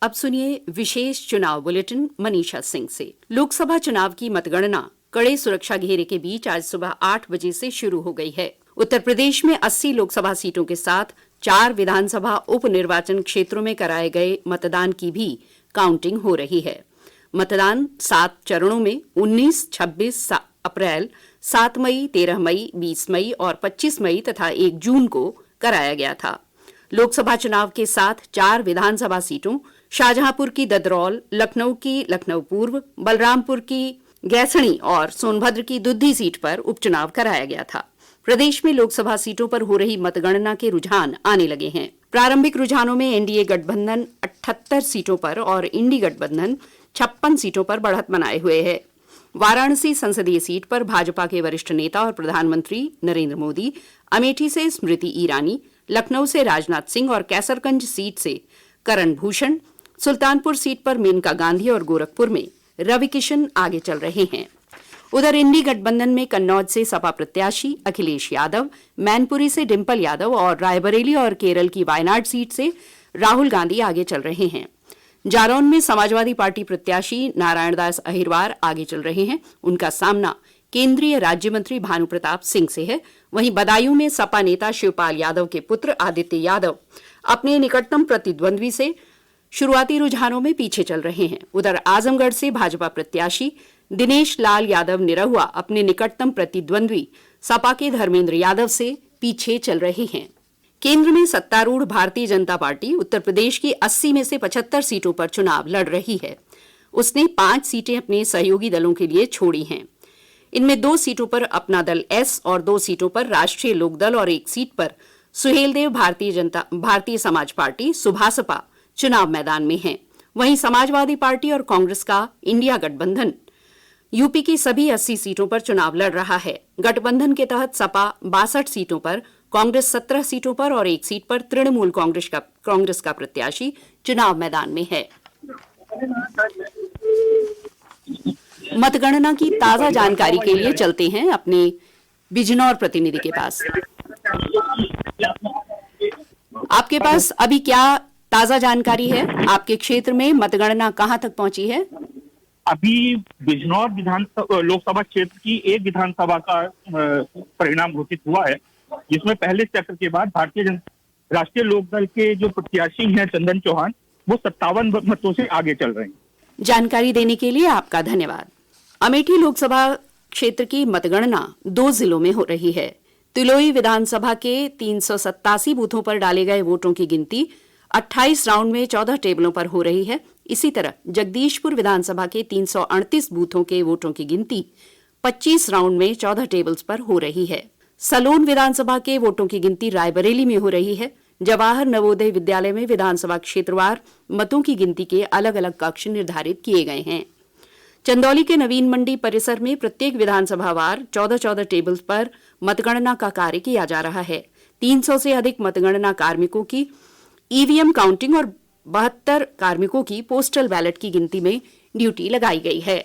अब सुनिए विशेष चुनाव बुलेटिन मनीषा सिंह से। लोकसभा चुनाव की मतगणना कड़े सुरक्षा घेरे के बीच आज सुबह 8 बजे से शुरू हो गई है। उत्तर प्रदेश में 80 लोकसभा सीटों के साथ 4 विधानसभा उप निर्वाचन क्षेत्रों में कराए गए मतदान की भी काउंटिंग हो रही है। मतदान 7 चरणों में 19, 26 अप्रैल, 7 मई, 13 मई, 20 मई और 25 मई तथा 1 जून को कराया गया था। लोकसभा चुनाव के साथ 4 विधानसभा सीटों शाहजहांपुर की ददरौल, लखनऊ की लखनऊ पूर्व, बलरामपुर की गैसणी और सोनभद्र की दुद्धी सीट पर उपचुनाव कराया गया था। प्रदेश में लोकसभा सीटों पर हो रही मतगणना के रुझान आने लगे हैं। प्रारंभिक रुझानों में एनडीए गठबंधन 78 सीटों पर और इंडी गठबंधन 56 सीटों पर बढ़त बनाए हुए है। वाराणसी संसदीय सीट पर भाजपा के वरिष्ठ नेता और प्रधानमंत्री नरेंद्र मोदी, अमेठी से स्मृति ईरानी, लखनऊ से राजनाथ सिंह और कैसरगंज सीट से करण भूषण, सुल्तानपुर सीट पर मेनका गांधी और गोरखपुर में रवि किशन आगे चल रहे हैं। उधर इंडी गठबंधन में कन्नौज से सपा प्रत्याशी अखिलेश यादव, मैनपुरी से डिंपल यादव और रायबरेली और केरल की वायनाड सीट से राहुल गांधी आगे चल रहे हैं। जालौन में समाजवादी पार्टी प्रत्याशी नारायण दास अहिरवार आगे चल रहे हैं। उनका सामना केंद्रीय राज्य मंत्री भानु प्रताप सिंह से है। वहीं बदायूं में सपा नेता शिवपाल यादव के पुत्र आदित्य यादव अपने निकटतम प्रतिद्वंद्वी से शुरुआती रुझानों में पीछे चल रहे हैं। उधर आजमगढ़ से भाजपा प्रत्याशी दिनेश लाल यादव निरहुआ अपने निकटतम प्रतिद्वंद्वी सपा के धर्मेंद्र यादव से पीछे चल रहे हैं। केंद्र में सत्तारूढ़ भारतीय जनता पार्टी उत्तर प्रदेश की 80 में से 75 सीटों पर चुनाव लड़ रही है। उसने 5 सीटें अपने सहयोगी दलों के लिए छोड़ी हैं। इनमें 2 सीटों पर अपना दल एस और 2 सीटों पर राष्ट्रीय लोकदल और 1 सीट पर सुहेलदेव भारतीय समाज पार्टी सुभासपा चुनाव मैदान में हैं। वहीं समाजवादी पार्टी और कांग्रेस का इंडिया गठबंधन यूपी की सभी 80 सीटों पर चुनाव लड़ रहा है। गठबंधन के तहत सपा 62 सीटों पर, कांग्रेस 17 सीटों पर और 1 सीट पर तृणमूल कांग्रेस का प्रत्याशी चुनाव मैदान में है। मतगणना की ताजा जानकारी के लिए चलते हैं अपने बिजनौर प्रतिनिधि के पास। आपके पास अभी क्या ताजा जानकारी है? आपके क्षेत्र में मतगणना कहां तक पहुंची है? अभी बिजनौर लोकसभा क्षेत्र की एक विधानसभा का परिणाम घोषित हुआ है, जिसमें पहले चक्र के बाद राष्ट्रीय लोकदल के जो प्रत्याशी हैं चंदन चौहान, वो 57 मतों से आगे चल रहे हैं। जानकारी देने के लिए आपका धन्यवाद। अमेठी लोकसभा क्षेत्र की मतगणना 2 जिलों में हो रही है। तिलोई विधानसभा के 387 बूथों पर डाले गए वोटों की गिनती 28 राउंड में 14 टेबलों पर हो रही है। इसी तरह जगदीशपुर विधानसभा के 338 बूथों के वोटों की गिनती 25 राउंड में 14 टेबल्स पर हो रही है। सलोन विधानसभा के वोटों की गिनती रायबरेली में हो रही है। जवाहर नवोदय विद्यालय में विधानसभा क्षेत्रवार मतों की गिनती के अलग अलग कक्ष निर्धारित किए गए हैं। चंदौली के नवीन मंडी परिसर में प्रत्येक विधानसभा वार 14-14 टेबल्स पर मतगणना का कार्य किया जा रहा है। 300 से अधिक मतगणना कार्मिकों की ईवीएम काउंटिंग और 72 कार्मिकों की पोस्टल बैलेट की गिनती में ड्यूटी लगाई गई है।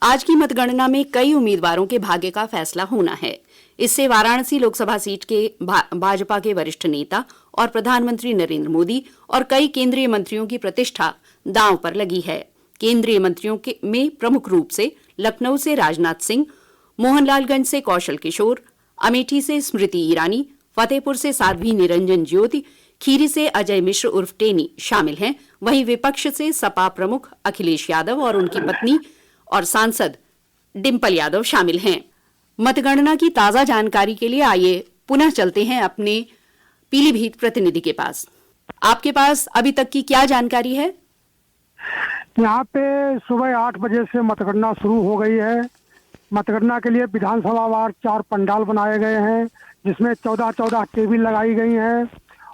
आज की मतगणना में कई उम्मीदवारों के भाग्य का फैसला होना है। इससे वाराणसी लोकसभा सीट के भाजपा के वरिष्ठ नेता और प्रधानमंत्री नरेंद्र मोदी और कई केंद्रीय मंत्रियों की प्रतिष्ठा दांव पर लगी है। केंद्रीय मंत्रियों में प्रमुख रूप से लखनऊ से राजनाथ सिंह, मोहनलालगंज से कौशल किशोर, अमेठी से स्मृति ईरानी, फतेहपुर से साध्वी निरंजन ज्योति, खीरी से अजय मिश्र उर्फ टेनी शामिल हैं। वहीं विपक्ष से सपा प्रमुख अखिलेश यादव और उनकी पत्नी और सांसद डिंपल यादव शामिल हैं। मतगणना की ताजा जानकारी के लिए आइए पुनः चलते हैं अपने पीलीभीत प्रतिनिधि के पास। आपके पास अभी तक की क्या जानकारी है? यहाँ पे सुबह 8 बजे से मतगणना शुरू हो गई है। मतगणना के लिए विधानसभा वार 4 पंडाल बनाए गए हैं, जिसमें 14-14 टेबल लगाई गई हैं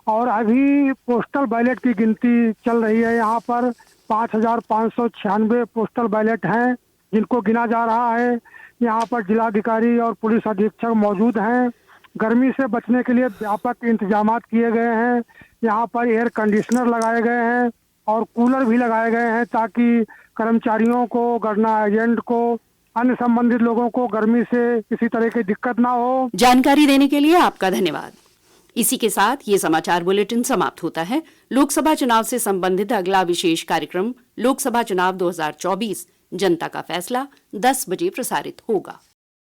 और अभी पोस्टल बैलेट की गिनती चल रही है। यहाँ पर 5596 पोस्टल बैलेट हैं, जिनको गिना जा रहा है। यहाँ पर जिलाधिकारी और पुलिस अधीक्षक मौजूद हैं। गर्मी से बचने के लिए व्यापक इंतजाम किए गए हैं। यहाँ पर एयर कंडीशनर लगाए गए हैं और कूलर भी लगाए गए हैं, ताकि कर्मचारियों को, गणना एजेंट को, अन्य संबंधित लोगों को गर्मी से किसी तरह की दिक्कत ना हो। जानकारी देने के लिए आपका धन्यवाद। इसी के साथ ये समाचार बुलेटिन समाप्त होता है। लोकसभा चुनाव से संबंधित अगला विशेष कार्यक्रम लोकसभा चुनाव 2024 जनता का फैसला 10 बजे प्रसारित होगा।